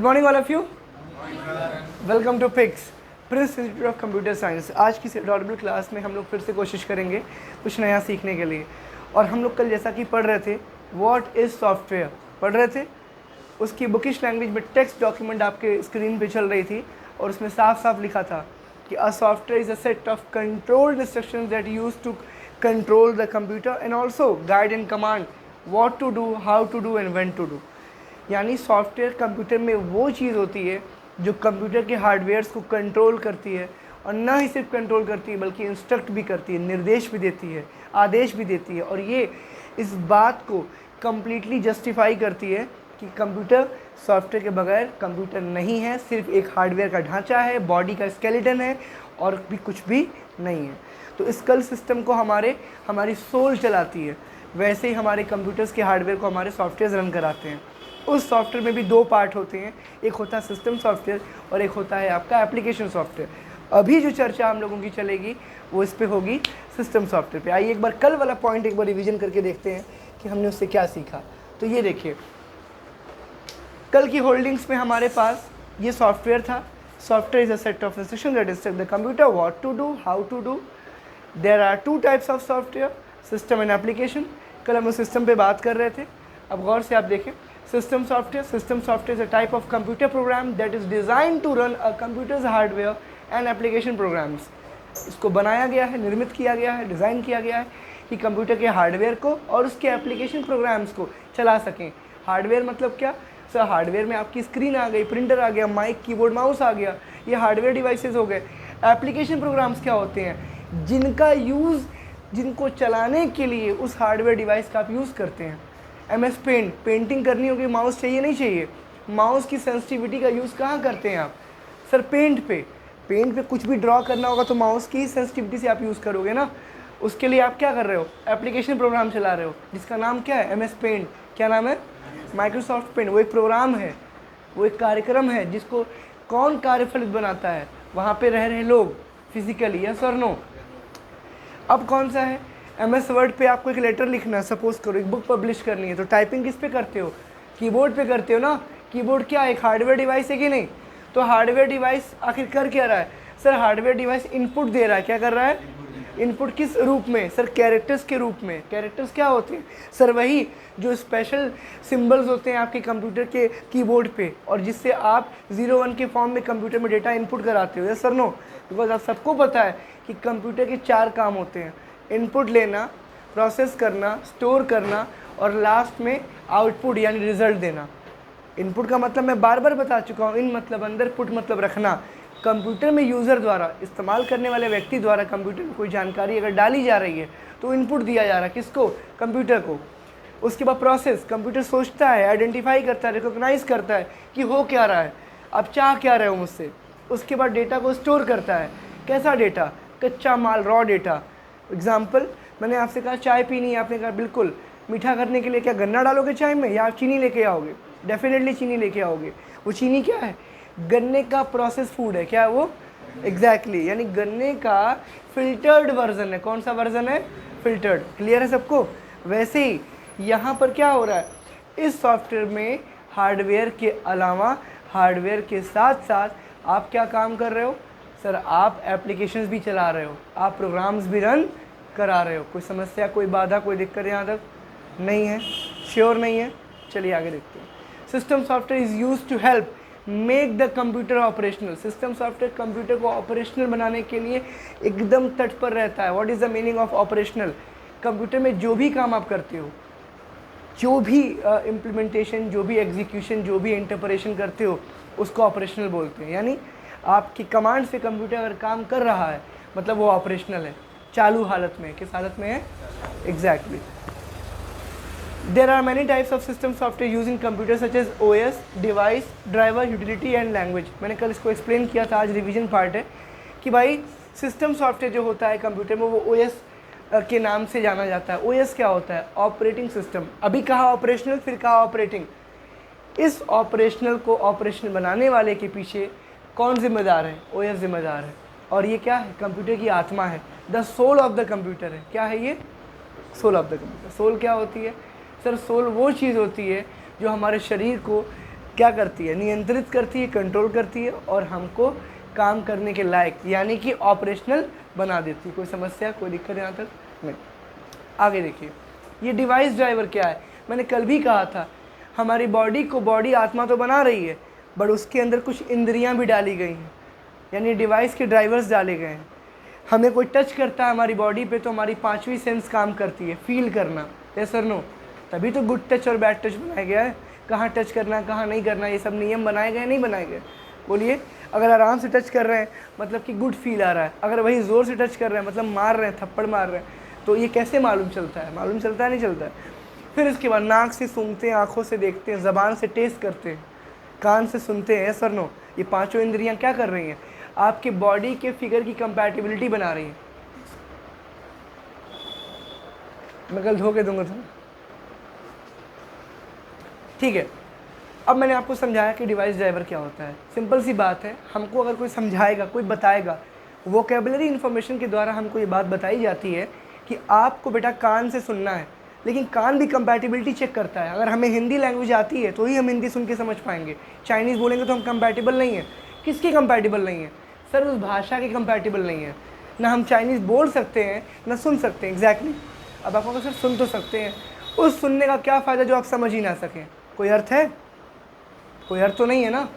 Morning all of you, welcome to pix prince institute of computer science. आज की Audible class में हम लोग फिर से कोशिश करेंगे कुछ नया सीखने के लिए। और हम लोग कल जैसा कि पढ़ रहे थे व्हाट इज़ सॉफ्टवेयर पढ़ रहे थे, उसकी बुकिश लैंग्वेज में टेक्स्ट डॉक्यूमेंट आपके स्क्रीन पे चल रही थी और उसमें साफ साफ लिखा था कि a software is a set of controlled instructions that use to control the computer and also guide and command what to do, how to do and when to do. यानी सॉफ्टवेयर कंप्यूटर में वो चीज़ होती है जो computer के hardwares को control करती है, और ना ही सिर्फ कंट्रोल करती है बल्कि इंस्ट्रक्ट भी करती है, निर्देश भी देती है, आदेश भी देती है। और ये इस बात को कम्प्लीटली जस्टिफाई करती है कि कंप्यूटर सॉफ्टवेयर के बगैर कंप्यूटर नहीं है, सिर्फ एक हार्डवेयर का ढांचा है, बॉडी का स्केलेटन है और भी कुछ भी नहीं है। तो इस कल सिस्टम को हमारी सोल चलाती है, वैसे ही हमारे कंप्यूटर्स के हार्डवेयर को हमारे सॉफ्टवेयर रन कराते हैं। उस सॉफ्टवेयर में भी दो पार्ट होते हैं, एक होता है सिस्टम सॉफ्टवेयर और एक होता है आपका एप्लीकेशन सॉफ्टवेयर। अभी जो चर्चा हम लोगों की चलेगी वो इस पे होगी सिस्टम सॉफ्टवेयर पे। आइए एक बार कल वाला पॉइंट एक बार रिवीजन करके देखते हैं कि हमने उससे क्या सीखा। तो ये देखिए, कल की होल्डिंग्स में हमारे पास ये सॉफ्टवेयर था। Software is a set of instruction that instruct the computer what to do, how to do. There are two types of software, system and application. कल हम सिस्टम पे बात कर रहे थे, अब गौर से आप देखें। System software is a type of computer program that is designed to run a computer's hardware and application programs. इसको बनाया गया है, निर्मित किया गया है, डिज़ाइन किया गया है कि कंप्यूटर के हार्डवेयर को और उसके एप्लीकेशन प्रोग्राम्स को चला सकें। हार्डवेयर मतलब क्या सर? हार्डवेयर में आपकी स्क्रीन आ गई, प्रिंटर आ गया, माइक, कीबोर्ड, माउस आ गया, ये हार्डवेयर डिवाइसेस हो गए। एप्लीकेशन प्रोग्राम्स क्या होते हैं? जिनको चलाने के लिए उस हार्डवेयर डिवाइस का आप यूज़ करते हैं। MS पेंट, पेंटिंग करनी होगी, माउस चाहिए नहीं चाहिए? माउस की सेंसिटिविटी का यूज़ कहाँ करते हैं आप? सर पेंट पे कुछ भी ड्रॉ करना होगा तो माउस की सेंसिटिविटी से आप यूज़ करोगे ना। उसके लिए आप क्या कर रहे हो? एप्लीकेशन प्रोग्राम चला रहे हो जिसका नाम क्या है? MS paint. क्या नाम है? Microsoft paint. वो एक प्रोग्राम है, वो एक कार्यक्रम है जिसको कौन कार्यफलित बनाता है? वहाँ पर रह रहे लोग फिजिकली, यस और नो। अब कौन सा है? MS वर्ड पे आपको एक लेटर लिखना है, सपोज करो एक बुक पब्लिश करनी है, तो टाइपिंग किस पे करते हो? कीबोर्ड पे करते हो ना। कीबोर्ड क्या एक हार्डवेयर डिवाइस है कि नहीं? तो हार्डवेयर डिवाइस आखिर कर क्या रहा है? सर हार्डवेयर डिवाइस इनपुट दे रहा है। क्या कर रहा है? इनपुट किस रूप में? सर कैरेक्टर्स के रूप में। कैरेक्टर्स क्या होते हैं? सर वही जो स्पेशल सिम्बल्स होते हैं आपके कंप्यूटर के कीबोर्ड पे, और जिससे आप 0-1 के फॉर्म में कंप्यूटर में डेटा इनपुट कराते हो। Yes sir no? बिकॉज आप सबको पता है कि कंप्यूटर के 4 काम होते हैं: इनपुट लेना, प्रोसेस करना, स्टोर करना और लास्ट में आउटपुट यानी रिजल्ट देना। इनपुट का मतलब मैं बार बार बता चुका हूँ, इन मतलब अंदर, पुट मतलब रखना। कंप्यूटर में यूज़र द्वारा, इस्तेमाल करने वाले व्यक्ति द्वारा कंप्यूटर में कोई जानकारी अगर डाली जा रही है तो इनपुट दिया जा रहा है किसको? कंप्यूटर को। उसके बाद प्रोसेस, कंप्यूटर सोचता है, आइडेंटिफाई करता है, रिकॉग्नाइज करता है कि हो क्या रहा है, आप चाह क्या रहे हो मुझसे। उसके बाद डेटा को स्टोर करता है। कैसा डेटा? कच्चा माल, रॉ डेटा। एग्जाम्पल, मैंने आपसे कहा चाय पीनी है, आपने कहा बिल्कुल। मीठा करने के लिए क्या गन्ना डालोगे चाय में या आप चीनी लेके आओगे? डेफिनेटली चीनी लेके आओगे। वो चीनी क्या है? गन्ने का प्रोसेस फूड है। क्या है वो? एग्जैक्टली, यानी गन्ने का फिल्टर्ड वर्जन है। कौन सा वर्जन है? फिल्टर्ड। क्लियर है सबको? वैसे ही यहाँ पर क्या हो रहा है, इस सॉफ्टवेयर में हार्डवेयर के अलावा, हार्डवेयर के साथ साथ आप क्या काम कर रहे हो? सर आप एप्लीकेशंस भी चला रहे हो, आप प्रोग्राम्स भी रन करा रहे हो। कोई समस्या, कोई बाधा, कोई दिक्कत यहाँ तक नहीं है? श्योर नहीं है? चलिए आगे देखते हैं। System software is use to help make the computer operational. System software computer को ऑपरेशनल बनाने के लिए एकदम तत्पर रहता है। What is the meaning of operational? Computer में जो भी काम आप करते हो, जो भी इम्प्लीमेंटेशन, जो भी एग्जीक्यूशन, जो भी इंटरप्रेशन करते हो, उसको ऑपरेशनल बोलते हैं। यानी आपकी कमांड से कंप्यूटर अगर काम कर रहा है मतलब वो ऑपरेशनल है, चालू हालत में। किस हालत में है? Exactly. There are many types of system software use in computer such as OS, device, driver, utility and language. मैंने कल इसको एक्सप्लेन किया था, आज रिवीजन पार्ट है कि भाई सिस्टम सॉफ्टवेयर जो होता है कंप्यूटर में वो OS के नाम से जाना जाता है। OS क्या होता है? Operating system. अभी कहा ऑपरेशनल, फिर कहा ऑपरेटिंग। इस ऑपरेशनल को ऑपरेशनल बनाने वाले के पीछे कौन जिम्मेदार है? OS जिम्मेदार है। और ये क्या है? कंप्यूटर की आत्मा है, the soul of the computer है। क्या है ये? Soul of the computer. Soul क्या होती है? सर सोल वो चीज़ होती है जो हमारे शरीर को क्या करती है, नियंत्रित करती है, कंट्रोल करती है और हमको काम करने के लायक यानी कि ऑपरेशनल बना देती है। कोई समस्या, कोई दिक्कत यहाँ तक नहीं। आगे देखिए, ये डिवाइस ड्राइवर क्या है, मैंने कल भी कहा था हमारी बॉडी को बॉडी आत्मा तो बना रही है, बट उसके अंदर कुछ इंद्रियां भी डाली गई हैं, यानी डिवाइस के ड्राइवर्स डाले गए हैं। हमें कोई टच करता है हमारी बॉडी पे तो हमारी पांचवी सेंस काम करती है, फील करना, यस और नो। तभी तो गुड टच और बैड टच बनाया गया है, कहाँ टच करना कहाँ नहीं करना, ये सब नियम बनाए गए नहीं बनाए गए। बोलिए, अगर आराम से टच कर रहे हैं मतलब कि गुड फील आ रहा है, अगर वही ज़ोर से टच कर रहे हैं मतलब मार रहे हैं, थप्पड़ मार रहे हैं, तो ये कैसे मालूम चलता है, मालूम चलता है नहीं चलता है। फिर इसके बाद नाक से सूंघते हैं, आँखों से देखते हैं, ज़बान से टेस्ट करते हैं, कान से सुनते हैं, यस और नो। ये पांचों इंद्रियां क्या कर रही हैं, आपके बॉडी के फिगर की कंपैटिबिलिटी बना रही हैं। मैं कल धो के दूंगा था, ठीक है। अब मैंने आपको समझाया कि डिवाइस ड्राइवर क्या होता है। सिंपल सी बात है, हमको अगर कोई समझाएगा, कोई बताएगा, वोकेबलरी इन्फॉर्मेशन के द्वारा हमको ये बात बताई जाती है कि आपको बेटा कान से सुनना है, लेकिन कान भी कंपैटिबिलिटी चेक करता है। अगर हमें हिंदी लैंग्वेज आती है तो ही हम हिंदी सुन के समझ पाएंगे, चाइनीज़ बोलेंगे तो हम कंपैटिबल नहीं है। किसके कंपैटिबल नहीं है सर? उस भाषा के कंपैटिबल नहीं है। ना हम चाइनीज़ बोल सकते हैं ना सुन सकते हैं, एग्जैक्टली। अब आप सर सुन तो सकते हैं, उस सुनने का क्या फ़ायदा जो आप समझ ही ना सकें? कोई अर्थ है? कोई अर्थ तो नहीं है ना।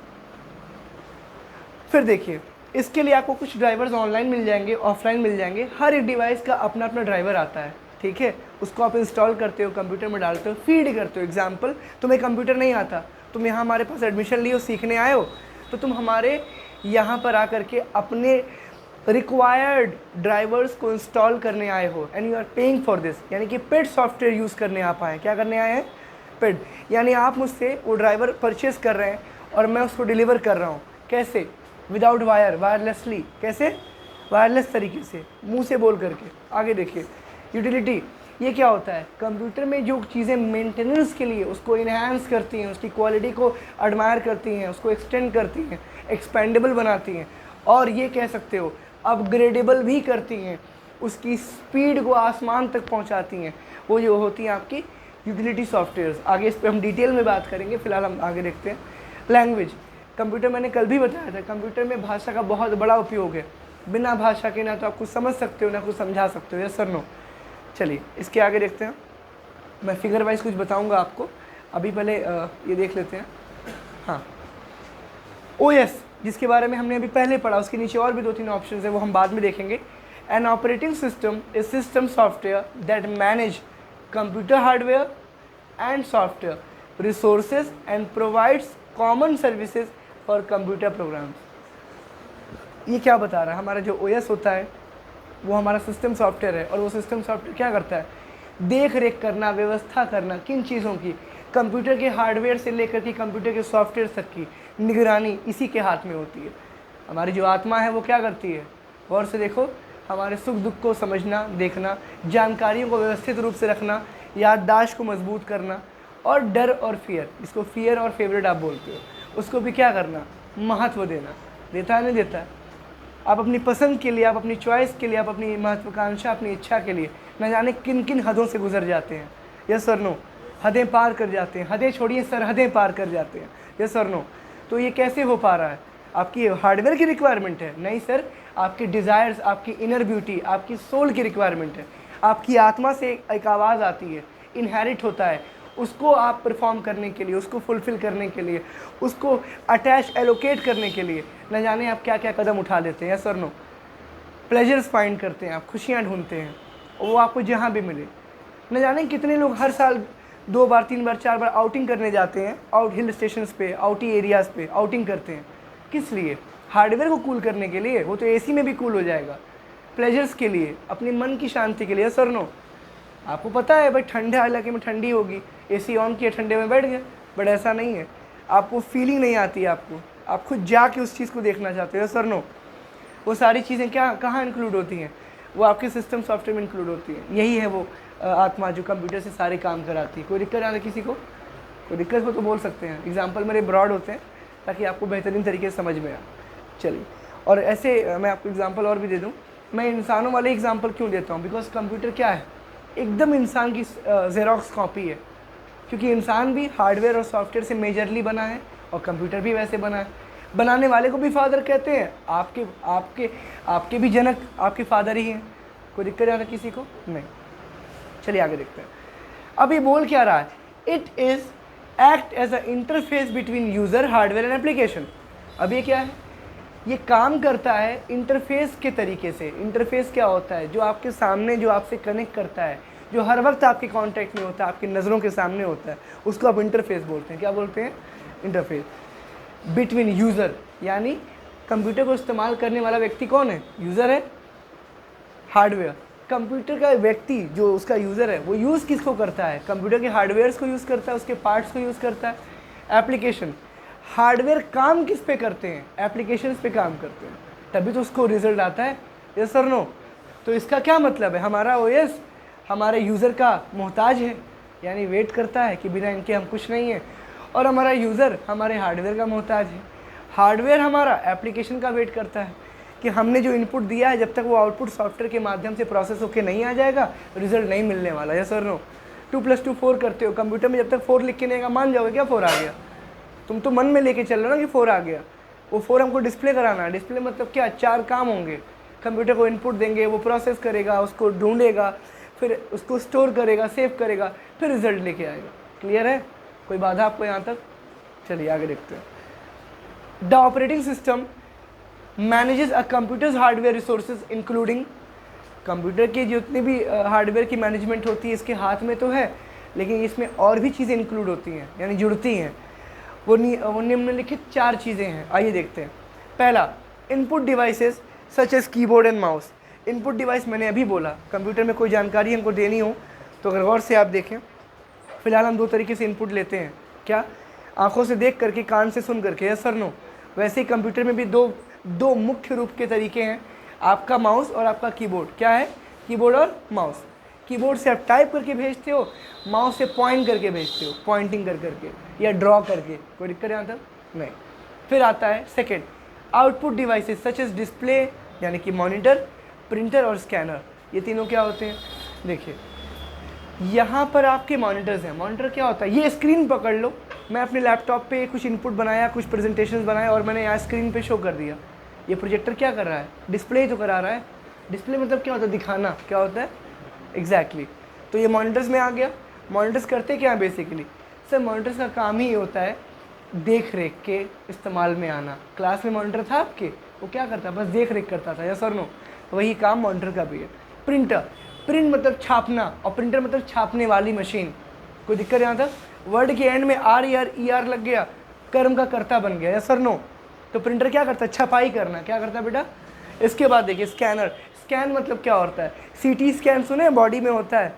फिर देखिए, इसके लिए आपको कुछ ड्राइवर्स ऑनलाइन मिल जाएंगे, ऑफलाइन मिल जाएंगे। हर एक डिवाइस का अपना अपना ड्राइवर आता है, ठीक है। उसको आप इंस्टॉल करते हो, कंप्यूटर में डालते हो, फीड करते हो। एग्जाम्पल, तुम्हें कंप्यूटर नहीं आता, तुम यहाँ हमारे पास एडमिशन लिए हो, सीखने आए हो, तो तुम हमारे यहाँ पर आकर के अपने रिक्वायर्ड ड्राइवर्स को इंस्टॉल करने आए हो, and you are paying for this, यानी कि पेड सॉफ्टवेयर यूज़ करने आप आए हैं। क्या करने आए हैं? पेड। यानी आप मुझसे वो ड्राइवर परचेस कर रहे हैं और मैं उसको डिलीवर कर रहा हूँ। कैसे? Without wire, wirelessly. कैसे? वायरलेस तरीके से, मुंह से बोल करके। आगे देखिए, यूटिलिटी, ये क्या होता है? कंप्यूटर में जो चीज़ें मेंटेनेंस के लिए उसको इन्हांस करती हैं, उसकी क्वालिटी को एडमायर करती हैं, उसको एक्सटेंड करती हैं, एक्सपेंडेबल बनाती हैं, और ये कह सकते हो अपग्रेडेबल भी करती हैं, उसकी स्पीड को आसमान तक पहुंचाती हैं, वो जो होती हैं आपकी यूटिलिटी सॉफ्टवेयर्स। आगे इस पर हम डिटेल में बात करेंगे, फिलहाल हम आगे देखते हैं। लैंग्वेज, कंप्यूटर, मैंने कल भी बताया था, कंप्यूटर में भाषा का बहुत बड़ा उपयोग है। बिना भाषा के ना तो आप कुछ समझ सकते हो ना कुछ समझा सकते हो, यस सर नो। चलिए इसके आगे देखते हैं। मैं फिगर वाइज कुछ बताऊंगा आपको, अभी पहले ये देख लेते हैं। हाँ, ओएस, जिसके बारे में हमने अभी पहले पढ़ा, उसके नीचे और भी 2-3 ऑप्शन है, वो हम बाद में देखेंगे। An operating system is system software that manage computer hardware and software resources and provides common services for computer programs. ये क्या बता रहा है? हमारा जो ओएस होता है वो हमारा सिस्टम सॉफ्टवेयर है, और वो सिस्टम सॉफ्टवेयर क्या करता है? देख रेख करना, व्यवस्था करना, किन चीज़ों की? कंप्यूटर के हार्डवेयर से लेकर के कंप्यूटर के सॉफ्टवेयर तक की निगरानी इसी के हाथ में होती है। हमारी जो आत्मा है वो क्या करती है? गौर से देखो, हमारे सुख दुख को समझना, देखना, जानकारियों को व्यवस्थित रूप से रखना, याददाश्त को मजबूत करना, और डर और फियर, इसको फियर और फेवरेट आप बोलते हो, उसको भी क्या करना? महत्व देना। देता है नहीं देता है? आप अपनी पसंद के लिए, आप अपनी चॉइस के लिए, आप अपनी महत्वाकांक्षा, अपनी इच्छा के लिए न जाने किन किन हदों से गुजर जाते हैं, यस सर नो। हदें पार कर जाते हैं, हदें छोड़िए, सरहदें पार कर जाते हैं, यस सर नो। तो ये कैसे हो पा रहा है? आपकी हार्डवेयर की रिक्वायरमेंट है? नहीं सर, आपके डिज़ायर्स, आपकी इनर ब्यूटी, आपकी सोल की रिक्वायरमेंट है। आपकी आत्मा से एक आवाज़ आती है, इनहेरिट होता है, उसको आप परफॉर्म करने के लिए, उसको फुलफ़िल करने के लिए, उसको अटैच एलोकेट करने के लिए न जाने आप क्या क्या कदम उठा लेते हैं, यस और नो। प्लेजर्स फाइंड करते हैं आप, खुशियाँ ढूंढते हैं, वो आपको जहाँ भी मिले। न जाने कितने लोग हर साल 2 बार 3 बार 4 बार आउटिंग करने जाते हैं, आउट हिल स्टेशंस पे, आउटी एरियाज़ पे आउटिंग करते हैं। किस लिए? हार्डवेयर को कूल करने के लिए। वो तो एसी में भी कूल हो जाएगा। प्लेजर्स के लिए, अपने मन की शांति के लिए, यस और नो। आपको पता है भाई ठंडे इलाके में ठंडी होगी, एसी ऑन किया, ठंडे में बैठ गए, बट ऐसा नहीं है। आपको फीलिंग नहीं आती है, आपको, आप खुद जाके उस चीज़ को देखना चाहते हो, यस और नो। वो सारी चीज़ें क्या कहाँ इंक्लूड होती हैं? वो आपके सिस्टम सॉफ्टवेयर में इंक्लूड होती है। यही है वो आत्मा जो कंप्यूटर से सारे काम कराती है। कोई दिक्कत आ रही किसी को? कोई दिक्कत हो तो बोल सकते हैं। एग्जाम्पल मेरे ब्रॉड होते हैं ताकि आपको बेहतरीन तरीके से समझ में आए। चलिए, और ऐसे मैं आपको एग्जांपल और भी दे दूं। मैं इंसानों वाले एग्जांपल क्यों देता हूं? बिकॉज कंप्यूटर क्या है? एकदम इंसान की जेरोक्स कॉपी है, क्योंकि इंसान भी हार्डवेयर और सॉफ्टवेयर से मेजरली बना है, और कंप्यूटर भी वैसे बना है। बनाने वाले को भी फादर कहते हैं, आपके आपके आपके भी जनक आपके फादर ही हैं। कोई दिक्कत है किसी को? नहीं। चलिए आगे देखते हैं। अब ये बोल क्या रहा है? It is act as a interface between user, hardware and application. अब ये क्या है? ये काम करता है इंटरफेस के तरीके से। इंटरफेस क्या होता है? जो आपके सामने, जो आपसे कनेक्ट करता है, जो हर वक्त आपके कांटेक्ट में होता है, आपकी नज़रों के सामने होता है, उसको आप इंटरफेस बोलते हैं। क्या बोलते हैं? इंटरफेस। बिटवीन यूज़र, यानी कंप्यूटर को इस्तेमाल करने वाला व्यक्ति कौन है? यूज़र है। हार्डवेयर, कंप्यूटर का व्यक्ति जो उसका यूज़र है वो यूज़ किसको करता है? कंप्यूटर के हार्डवेयर्स को यूज़ करता है, उसके पार्ट्स को यूज़ करता है। एप्लीकेशन, हार्डवेयर काम किस पे करते हैं? एप्लीकेशंस पे काम करते हैं, तभी तो उसको रिजल्ट आता है। यस और नो? तो इसका क्या मतलब है? हमारा ओएस हमारे यूज़र का मोहताज है, यानी वेट करता है कि बिना इनके हम कुछ नहीं है, और हमारा यूज़र हमारे हार्डवेयर का मोहताज है। हार्डवेयर हमारा एप्लीकेशन का वेट करता है कि हमने जो इनपुट दिया है, जब तक वो आउटपुट सॉफ्टवेयर के माध्यम से प्रोसेस होकर नहीं आ जाएगा, रिजल्ट नहीं मिलने वाला। यस और नो? 2 + 2 4 करते हो कंप्यूटर में, जब तक 4 लिख के नहीं आएगा मान जाओगे क्या 4 आ गया? तुम तो मन में लेके चल रहे हो ना कि 4 आ गया। वो 4 हमको डिस्प्ले कराना है। डिस्प्ले मतलब क्या? 4 काम होंगे। कंप्यूटर को इनपुट देंगे, वो प्रोसेस करेगा, उसको ढूंढेगा, फिर उसको स्टोर करेगा, सेव करेगा, फिर रिजल्ट लेके आएगा। क्लियर है? कोई बाधा आपको यहाँ तक? चलिए आगे देखते हैं। The operating system manages a computers hardware resources including, computer की जितनी भी हार्डवेयर की मैनेजमेंट होती है इसके हाथ में तो है, लेकिन इसमें और भी चीज़ें इंक्लूड होती हैं, यानी जुड़ती हैं। वो निम्नलिखित 4 चीज़ें हैं। आइए देखते हैं। पहला, input devices such as keyboard and mouse. Input device मैंने अभी बोला, कंप्यूटर में कोई जानकारी हमको देनी हो तो अगर गौर से आप देखें, फिलहाल हम 2 तरीके से इनपुट लेते हैं। क्या? आंखों से देख करके, कान से सुन करके। यस और नो? वैसे ही कंप्यूटर में भी दो मुख्य रूप के तरीके हैं, आपका माउस और आपका कीबोर्ड। क्या है? कीबोर्ड और माउस। कीबोर्ड से आप टाइप करके भेजते हो, माउस से पॉइंट करके भेजते हो, पॉइंटिंग कर करके या ड्रॉ करके। कोई दिक्कत यहाँ तक? नहीं। फिर आता है second, output devices such as display, यानी कि मॉनिटर, प्रिंटर और स्कैनर। ये तीनों क्या होते हैं? देखिए यहाँ पर आपके मॉनिटर्स हैं। मॉनिटर क्या होता है? ये स्क्रीन पकड़ लो, मैं अपने लैपटॉप पे कुछ इनपुट बनाया, कुछ प्रेजेंटेशंस बनाए और मैंने यहाँ स्क्रीन पे शो कर दिया। ये प्रोजेक्टर क्या कर रहा है? डिस्प्ले ही तो करा रहा है। डिस्प्ले मतलब क्या होता है? दिखाना। क्या होता है? एग्जैक्टली। तो ये मॉनिटर्स में आ गया। मॉनिटर्स करते क्या है बेसिकली? सर मॉनिटर्स का काम ही होता है देख रेख के इस्तेमाल में आना। क्लास में मॉनिटर था आपके, वो क्या करता? बस देख रेख करता था। यस और नो? वही काम मॉनिटर का भी है। प्रिंटर, प्रिंट मतलब छापना, और प्रिंटर मतलब छापने वाली मशीन। कोई दिक्कत यहाँ तक? वर्ड के एंड में आर लग गया, कर्म का कर्ता बन गया। यस और नो? तो प्रिंटर क्या करता है? छपाई करना। क्या करता है बेटा? इसके बाद देखिए स्कैनर। स्कैन मतलब क्या होता है? सीटी स्कैन सुने? बॉडी में होता है।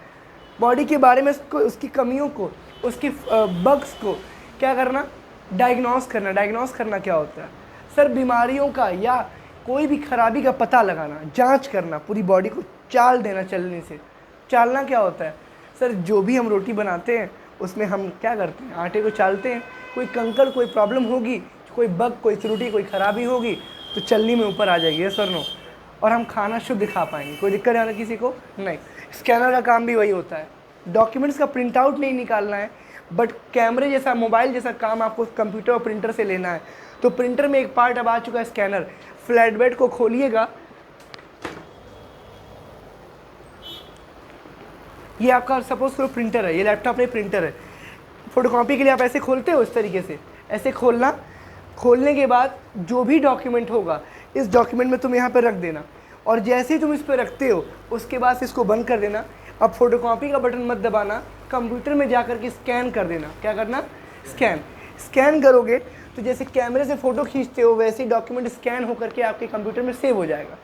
बॉडी के बारे में उसकी कमियों को, उसकी बग्स को क्या करना? डायग्नोस करना। डायग्नोस करना क्या होता है? सर बीमारियों का या कोई भी खराबी का पता लगाना, जांच करना, पूरी बॉडी को चाल देना चलने से। चालना क्या होता है? सर जो भी हम रोटी बनाते हैं उसमें हम क्या करते हैं? आटे को चालते हैं। कोई कंकड़, कोई प्रॉब्लम होगी, कोई बग, कोई त्रुटि, कोई खराबी होगी तो चलनी में ऊपर आ जाएगी। यस और नो? और हम खाना शुद्ध खा पाएंगे। कोई दिक्कत है किसी को? नहीं। स्कैनर का काम भी वही होता है। डॉक्यूमेंट्स का प्रिंट आउट नहीं निकालना है, बट कैमरे जैसा, मोबाइल जैसा काम आपको कंप्यूटर और प्रिंटर से लेना है। तो प्रिंटर में एक पार्ट अब आ चुका है, स्कैनर। फ्लैट बेड को खोलिएगा, ये आपका सपोज करो प्रिंटर है, ये लैपटॉप में प्रिंटर है। फोटोकॉपी के लिए आप ऐसे खोलते हो, इस तरीके से ऐसे खोलना। खोलने के बाद जो भी डॉक्यूमेंट होगा इस डॉक्यूमेंट में तुम यहाँ पर रख देना, और जैसे ही तुम इस पर रखते हो उसके बाद इसको बंद कर देना। अब फोटोकॉपी का बटन मत दबाना, कंप्यूटर में जा कर के स्कैन कर देना। क्या करना? स्कैन। स्कैन करोगे तो जैसे कैमरे से फ़ोटो खींचते हो वैसे ही डॉक्यूमेंट स्कैन होकर के आपके कंप्यूटर में सेव हो जाएगा।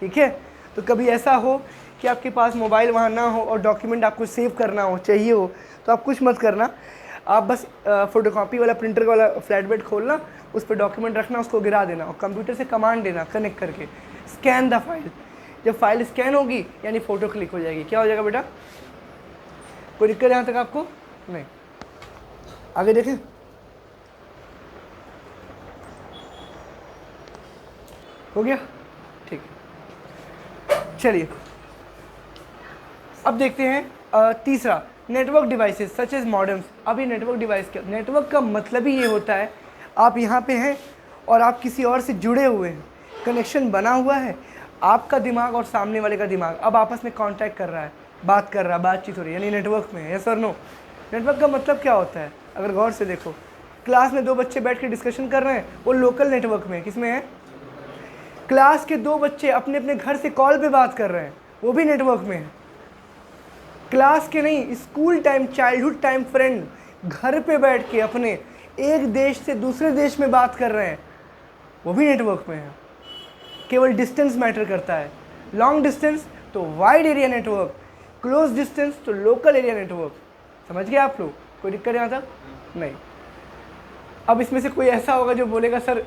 ठीक है? तो कभी ऐसा हो कि आपके पास मोबाइल वहाँ ना हो और डॉक्यूमेंट आपको सेव करना हो, चाहिए हो, तो आप कुछ मत करना, आप बस फोटोकॉपी वाला, प्रिंटर वाला फ्लैट बेड खोलना, उस पर डॉक्यूमेंट रखना, उसको गिरा देना और कंप्यूटर से कमांड देना कनेक्ट करके, स्कैन द फाइल। जब फाइल स्कैन होगी यानी फ़ोटो क्लिक हो जाएगी। क्या हो जाएगा बेटा? कोई दिक्कत यहाँ तक आपको? नहीं। आगे देखें। हो गया? ठीक है, चलिए अब देखते हैं तीसरा, network devices such as modems. अब ये नेटवर्क डिवाइस क्या? नेटवर्क का मतलब ही ये होता है आप यहाँ पे हैं और आप किसी और से जुड़े हुए हैं, कनेक्शन बना हुआ है, आपका दिमाग और सामने वाले का दिमाग अब आपस में कांटेक्ट कर रहा है, बात कर रहा है, बातचीत हो रही है, यानी नेटवर्क में है। यस और नो? नेटवर्क का मतलब क्या होता है? अगर गौर से देखो, क्लास में 2 बच्चे बैठ के डिस्कशन कर रहे हैं, वो लोकल नेटवर्क में है। किस में है? क्लास के 2 बच्चे अपने अपने घर से कॉल पे बात कर रहे हैं, वो भी नेटवर्क में है। क्लास के नहीं, school time, childhood time friend घर पे बैठ के अपने एक देश से दूसरे देश में बात कर रहे हैं, वो भी नेटवर्क में है। केवल डिस्टेंस मैटर करता है। लॉन्ग डिस्टेंस तो wide area network, close distance तो लोकल एरिया नेटवर्क। समझ गए आप लोग? कोई दिक्कत यहाँ तक? नहीं। अब इसमें से कोई ऐसा होगा जो बोलेगा सर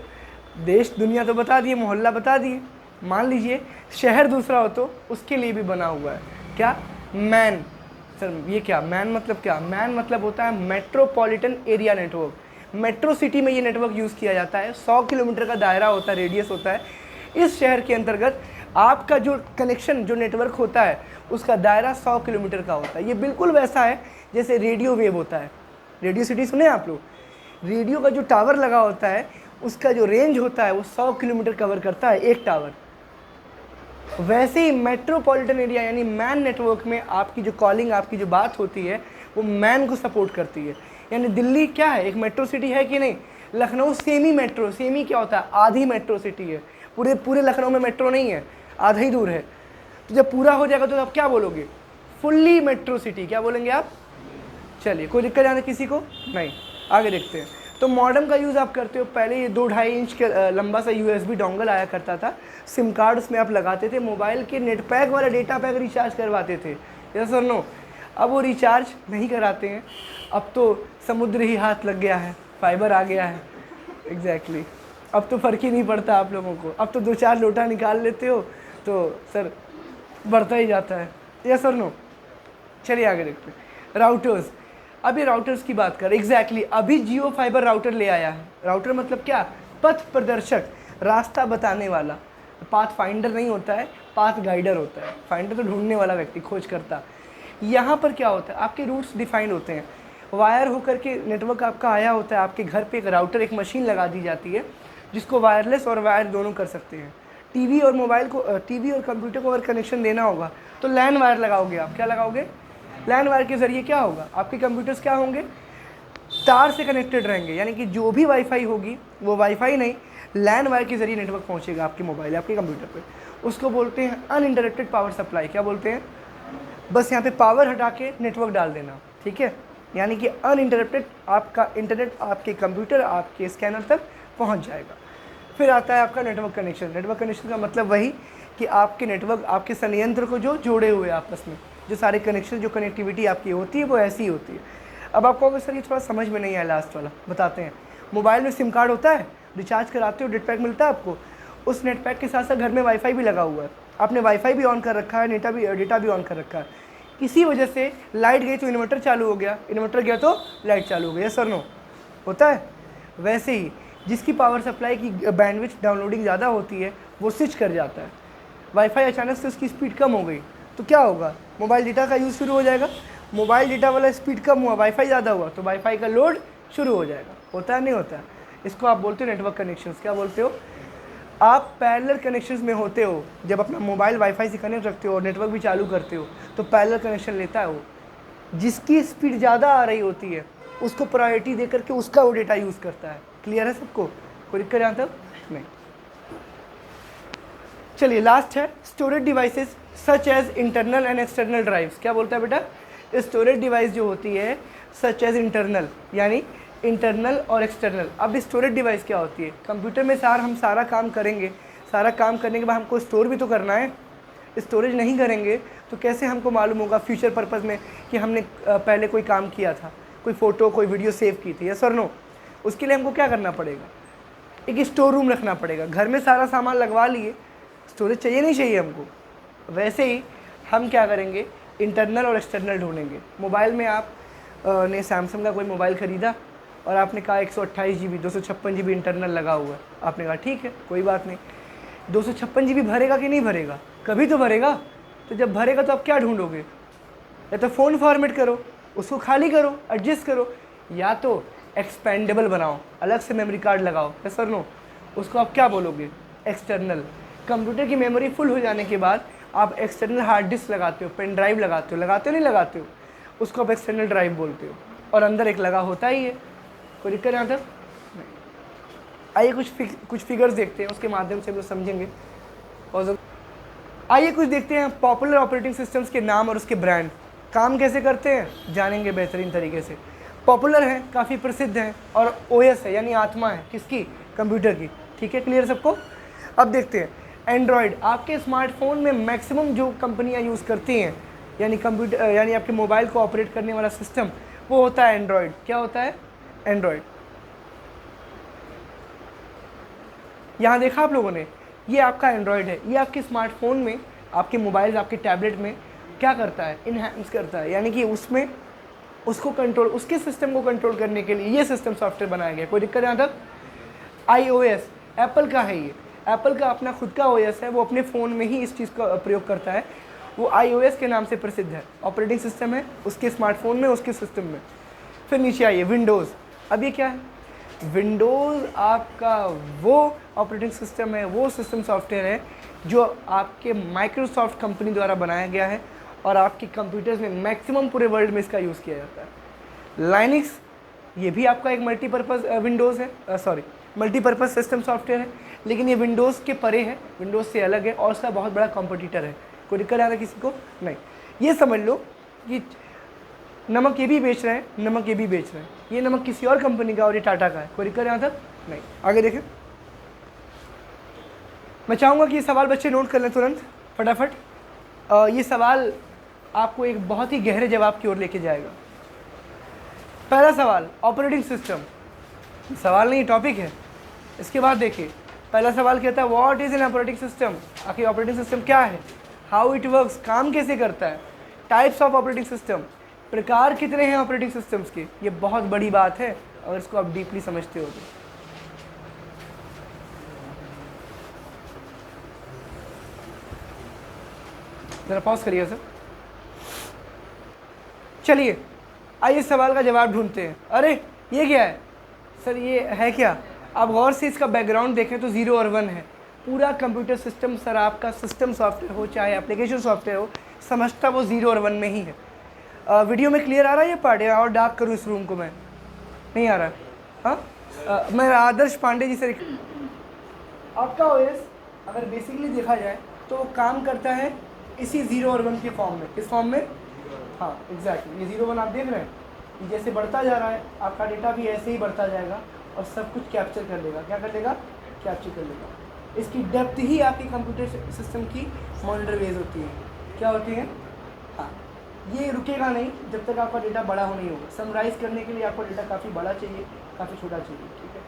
देश दुनिया तो बता दिए, मोहल्ला बता दिए, मान लीजिए शहर दूसरा हो तो उसके लिए भी बना हुआ है। क्या? मैन। सर ये क्या मैन मतलब? क्या मैन मतलब होता है metropolitan area network. Metro city में ये नेटवर्क यूज़ किया जाता है। 100 किलोमीटर का दायरा होता है, रेडियस होता है। इस शहर के अंतर्गत आपका जो कनेक्शन, जो नेटवर्क होता है, उसका दायरा 100 किलोमीटर का होता है। ये बिल्कुल वैसा है जैसे रेडियो वेव होता है। रेडियो सिटी सुने आप लोग? रेडियो का जो टावर लगा होता है, उसका जो रेंज होता है वो 100 किलोमीटर कवर करता है एक टावर। वैसे ही मेट्रोपॉलिटन एरिया यानी मैन नेटवर्क में आपकी जो कॉलिंग, आपकी जो बात होती है, वो मैन को सपोर्ट करती है। यानी दिल्ली क्या है? एक मेट्रो सिटी है कि नहीं? Lucknow semi metro. सेमी क्या होता है? आधी मेट्रो सिटी है। पूरे लखनऊ में मेट्रो नहीं है, आधा ही दूर है। तो जब पूरा हो जाएगा तो आप क्या बोलोगे? Fully metro city. क्या बोलेंगे आप? चलिए, कोई दिक्कत आने किसी को? नहीं। आगे देखते हैं। तो मॉडेम का यूज़ आप करते हो। पहले ये 2-2.5 इंच के लंबा सा USB डोंगल आया करता था, सिम कार्ड उसमें आप लगाते थे, मोबाइल के नेट पैक वाला डेटा पैक रिचार्ज करवाते थे। यस और नो? अब वो रिचार्ज नहीं कराते हैं, अब तो समुद्र ही हाथ लग गया है, फाइबर आ गया है। एग्जैक्टली। अब तो फ़र्क ही नहीं पड़ता आप लोगों को। अब तो 2-4 लोटा निकाल लेते हो तो सर बढ़ता ही जाता है। यस और नो? चलिए आगे देखते हैं। राउटर्स। अभी राउटर्स की बात करें। एग्जैक्टली अभी जियो फाइबर राउटर ले आया है। राउटर मतलब क्या? पथ प्रदर्शक, रास्ता बताने वाला। पाथ फाइंडर नहीं होता है, पाथ गाइडर होता है। फाइंडर तो ढूंढने वाला व्यक्ति, खोज करता। यहाँ पर क्या होता है? आपके रूट्स डिफाइंड होते हैं। वायर होकर के नेटवर्क आपका आया होता है, आपके घर पे एक राउटर, एक मशीन लगा दी जाती है जिसको वायरलेस और वायर दोनों कर सकते हैं। टीवी और मोबाइल को, टीवी और कंप्यूटर को अगर कनेक्शन देना होगा तो लैन वायर लगाओगे आप। क्या लगाओगे? लैन वायर के ज़रिए क्या होगा? आपके कंप्यूटर्स क्या होंगे? तार से कनेक्टेड रहेंगे। यानी कि जो भी वाईफाई होगी वो वाईफाई नहीं, लैन वायर के ज़रिए नेटवर्क पहुंचेगा आपके मोबाइल, आपके कंप्यूटर पे। उसको बोलते हैं अनइंटरप्टेड पावर सप्लाई। क्या बोलते हैं? बस यहाँ पे पावर हटा के नेटवर्क डाल देना, ठीक है? यानी कि अनइंटरप्टेड आपका इंटरनेट आपके कंप्यूटर, आपके स्कैनर तक पहुँच जाएगा। फिर आता है आपका नेटवर्क कनेक्शन। नेटवर्क कनेक्शन का मतलब वही कि आपके नेटवर्क, आपके संयंत्र को जो जोड़े हुए आपस में, जो सारे कनेक्शन, जो कनेक्टिविटी आपकी होती है वो ऐसी ही होती है। अब आपको अगर सर ये थोड़ा समझ में नहीं आया, लास्ट वाला बताते हैं। मोबाइल में सिम कार्ड होता है, रिचार्ज कराते हो, नेट पैक मिलता है आपको। उस नेट पैक के साथ साथ घर में वाईफाई भी लगा हुआ है। आपने वाईफाई भी ऑन कर रखा है, डेटा भी ऑन कर रखा है। किसी वजह से लाइट गई तो इन्वर्टर चालू हो गया, इन्वर्टर गया तो लाइट चालू हो गया। Sir no? होता है। वैसे ही जिसकी पावर सप्लाई की बैंडविड्थ डाउनलोडिंग ज़्यादा होती है वो स्विच कर जाता है। वाईफाई अचानक से उसकी स्पीड कम हो गई तो क्या होगा? मोबाइल डेटा का यूज़ शुरू हो जाएगा। मोबाइल डेटा वाला स्पीड कम हुआ, वाईफाई ज़्यादा हुआ तो वाईफाई का लोड शुरू हो जाएगा। होता है नहीं होता है? इसको आप बोलते हो नेटवर्क कनेक्शंस। क्या बोलते हो? आप पैरेलल कनेक्शंस में होते हो। जब अपना मोबाइल वाईफाई से कनेक्ट रखते हो और नेटवर्क भी चालू करते हो तो पैरेलल कनेक्शन लेता है वो। जिसकी स्पीड ज़्यादा आ रही होती है उसको प्रायोरिटी दे करके उसका वो डेटा यूज़ करता है। क्लियर है सबको? कोई दिक्कत यहाँ तक? नहीं। चलिए लास्ट है storage devices such as internal and external drives. क्या बोलता है बेटा? स्टोरेज डिवाइस जो होती है सच एज इंटरनल, यानी इंटरनल और एक्सटर्नल। अब स्टोरेज डिवाइस क्या होती है? कंप्यूटर में हम सारा काम करेंगे, सारा काम करने के बाद हमको स्टोर भी तो करना है। स्टोरेज नहीं करेंगे तो कैसे हमको मालूम होगा फ्यूचर पर्पज़ में कि हमने पहले कोई काम किया था, कोई फ़ोटो, कोई वीडियो सेव की थी? यस और नो? उसके लिए हमको क्या करना पड़ेगा? एक स्टोर रूम रखना पड़ेगा। घर में सारा सामान लगवा लिए, स्टोरेज चाहिए नहीं चाहिए हमको? वैसे ही हम क्या करेंगे? इंटरनल और एक्सटर्नल ढूंढेंगे। मोबाइल में आप ने सैमसंग का कोई मोबाइल ख़रीदा और आपने कहा 128 GB 256 GB इंटरनल लगा हुआ है। आपने कहा ठीक है कोई बात नहीं। 256 GB भरेगा कि नहीं भरेगा? कभी तो भरेगा। तो जब भरेगा तो आप क्या ढूंढोगे? या तो फ़ोन फॉर्मेट करो, उसको खाली करो, एडजस्ट करो, या तो एक्सपेंडेबल बनाओ, अलग से मेमोरी कार्ड लगाओ, यस और नो, उसको आप क्या बोलोगे? एक्सटर्नल। कंप्यूटर की मेमोरी फुल हो जाने के बाद आप एक्सटर्नल हार्ड डिस्क लगाते हो, पेन ड्राइव लगाते हो नहीं लगाते हो, उसको आप एक्सटर्नल ड्राइव बोलते हो, और अंदर एक लगा होता ही है। कोई दिक्कत यहाँ तक? आइए कुछ फिगर्स देखते हैं, उसके माध्यम से हम लोग समझेंगे। और आइए कुछ देखते हैं पॉपुलर ऑपरेटिंग सिस्टम्स के नाम और उसके ब्रांड काम कैसे करते हैं, जानेंगे बेहतरीन तरीके से। पॉपुलर हैं, काफ़ी प्रसिद्ध हैं, और ओएस है यानी आत्मा है किसकी? कंप्यूटर की। ठीक है, क्लियर सबको? अब देखते हैं एंड्रॉयड। आपके स्मार्टफोन में मैक्सिमम जो कंपनियां यूज़ करती हैं, यानी कंप्यूटर यानी आपके मोबाइल को ऑपरेट करने वाला सिस्टम, वो होता है एंड्रॉयड। क्या होता है? एंड्रॉयड। यहाँ देखा आप लोगों ने, ये आपका एंड्रॉयड है, ये आपके स्मार्टफोन में, आपके मोबाइल, आपके टैबलेट में क्या करता है? इनहैंस करता है, यानी कि उसमें उसको कंट्रोल, उसके सिस्टम को कंट्रोल करने के लिए ये सिस्टम सॉफ्टवेयर बनाया गया। कोई दिक्कत यहाँ तक? iOS एप्पल का है, ये एप्पल का अपना खुद का OS है, वो अपने फ़ोन में ही इस चीज़ का प्रयोग करता है, वो iOS के नाम से प्रसिद्ध है, ऑपरेटिंग सिस्टम है उसके स्मार्टफोन में, उसके सिस्टम में। फिर नीचे आइए विंडोज़। अब ये क्या है? विंडोज़ आपका वो ऑपरेटिंग सिस्टम है, वो सिस्टम सॉफ्टवेयर है जो आपके माइक्रोसॉफ्ट कंपनी द्वारा बनाया गया है, और आपके कंप्यूटर्स में मैक्सिमम पूरे वर्ल्ड में इसका यूज़ किया जाता है। लाइनक्स, ये भी आपका एक मल्टीपर्पज़ विंडोज़ है, सॉरी मल्टीपर्पज़ सिस्टम सॉफ्टवेयर है, लेकिन ये विंडोज़ के परे है, विंडोज़ से अलग है, और उसका बहुत बड़ा कॉम्पिटिटर है। कोई दिक्कत आ रहा है किसी को? नहीं। ये समझ लो कि नमक ये भी बेच रहे हैं, नमक ये भी बेच रहे हैं, ये नमक किसी और कंपनी का और ये टाटा का है। कोई दिक्कत यहाँ तक? नहीं। आगे देखें, मैं चाहूँगा कि ये सवाल बच्चे नोट कर लें तुरंत फटाफट। ये सवाल आपको एक बहुत ही गहरे जवाब की ओर लेके जाएगा। पहला सवाल, ऑपरेटिंग सिस्टम, सवाल नहीं टॉपिक है। इसके बाद देखिए, पहला सवाल कहता है what is an operating system, आखिर ऑपरेटिंग सिस्टम क्या है, हाउ इट वर्क्स, काम कैसे करता है, टाइप्स ऑफ ऑपरेटिंग सिस्टम, प्रकार कितने हैं ऑपरेटिंग सिस्टम्स के। ये बहुत बड़ी बात है अगर इसको आप डीपली समझते हो तो। जरा पॉज करिए सर। चलिए आइए इस सवाल का जवाब ढूंढते हैं। अरे ये क्या है सर, ये है क्या? आप गौर से इसका बैकग्राउंड देखें तो 0 और 1 है। पूरा कंप्यूटर सिस्टम सर, आपका सिस्टम सॉफ्टवेयर हो चाहे एप्लीकेशन सॉफ्टवेयर हो, समझता वो 0 और 1 में ही है। वीडियो में क्लियर आ रहा है ये पार्ट, या और डार्क करूँ इस रूम को? मैं नहीं आ रहा है। हाँ, मैं आदर्श पांडे जी से। आपका ओएस अगर बेसिकली देखा जाए तो वो काम करता है इसी 0 और 1 के फॉर्म में। किस फॉर्म में? हाँ एग्जैक्टली, ये 0 1 आप देख रहे हैं, ये जैसे बढ़ता जा रहा है आपका डेटा भी ऐसे ही बढ़ता जाएगा और सब कुछ कैप्चर कर लेगा। क्या कर लेगा? कैप्चर कर लेगा। इसकी डेप्थ ही आपकी कंप्यूटर सिस्टम की मॉनिटर वेज होती है। क्या होती है? हाँ, ये रुकेगा नहीं जब तक आपका डेटा बड़ा हो नहीं होगा। समराइज़ करने के लिए आपको डेटा काफ़ी बड़ा चाहिए, काफ़ी छोटा चाहिए। ठीक है,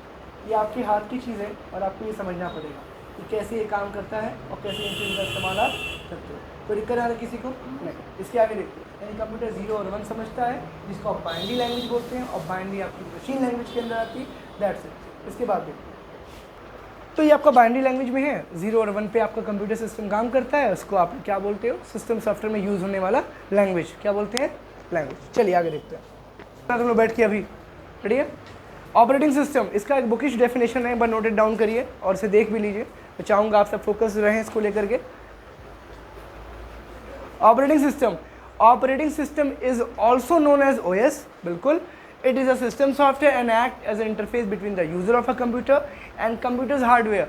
ये आपके हाथ की चीज़ है और आपको ये समझना पड़ेगा कि कैसे ये काम करता है और कैसे इन चीज़ों का इस्तेमाल आप करते हो। कोई दिक्कत आ रहा है किसी को? नहीं। इसके आगे देखते हैं, यानी कंप्यूटर 0 और 1 समझता है, जिसको आप बाइनरी लैंग्वेज बोलते हैं, और बाइनरी आपकी मशीन लैंग्वेज के अंदर आती है। That's it. इसके बाद देखते हैं, तो ये आपका बाइनरी लैंग्वेज में है, 0 और 1 पे आपका कंप्यूटर सिस्टम काम करता है। उसको आप क्या बोलते हो? सिस्टम सॉफ्टवेयर में यूज़ होने वाला लैंग्वेज। क्या बोलते हैं? लैंग्वेज। चलिए आगे देखते हैं। तुम लोग बैठ के अभी रेडी है? ऑपरेटिंग सिस्टम, इसका एक बुकिश डेफिनेशन है, एक बार नोट इट डाउन करिए और इसे देख भी लीजिए। मैं चाहूँगा आप सब फोकस रहें इसको लेकर के। Operating system is also known as OS। बिल्कुल, it is a system software and act as an interface between the user of a computer and computer's hardware.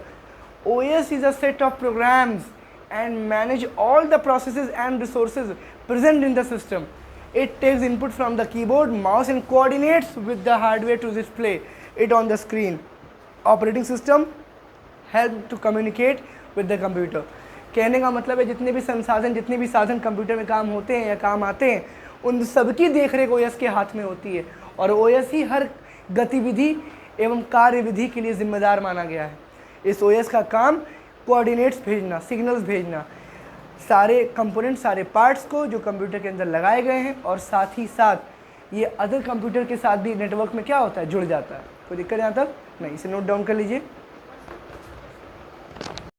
OS is a set of programs and manage all the processes and resources present in the system. It takes input from the keyboard, mouse and coordinates with the hardware to display it on the screen. Operating system help to communicate with the computer. कहने का मतलब है जितने भी संसाधन, जितने भी साधन कंप्यूटर में काम होते हैं या काम आते हैं, उन सबकी देखरेख OS के हाथ में होती है, और OS ही हर गतिविधि एवं कार्यविधि के लिए जिम्मेदार माना गया है। इस OS का काम कोऑर्डिनेट्स भेजना, सिग्नल्स भेजना, सारे कंपोनेंट, सारे पार्ट्स को जो कंप्यूटर के अंदर लगाए गए हैं, और साथ ही साथ ये अदर कंप्यूटर के साथ भी नेटवर्क में क्या होता है? जुड़ जाता है। कोई दिक्कत यहाँ तक नहीं। इसे नोट डाउन कर लीजिए।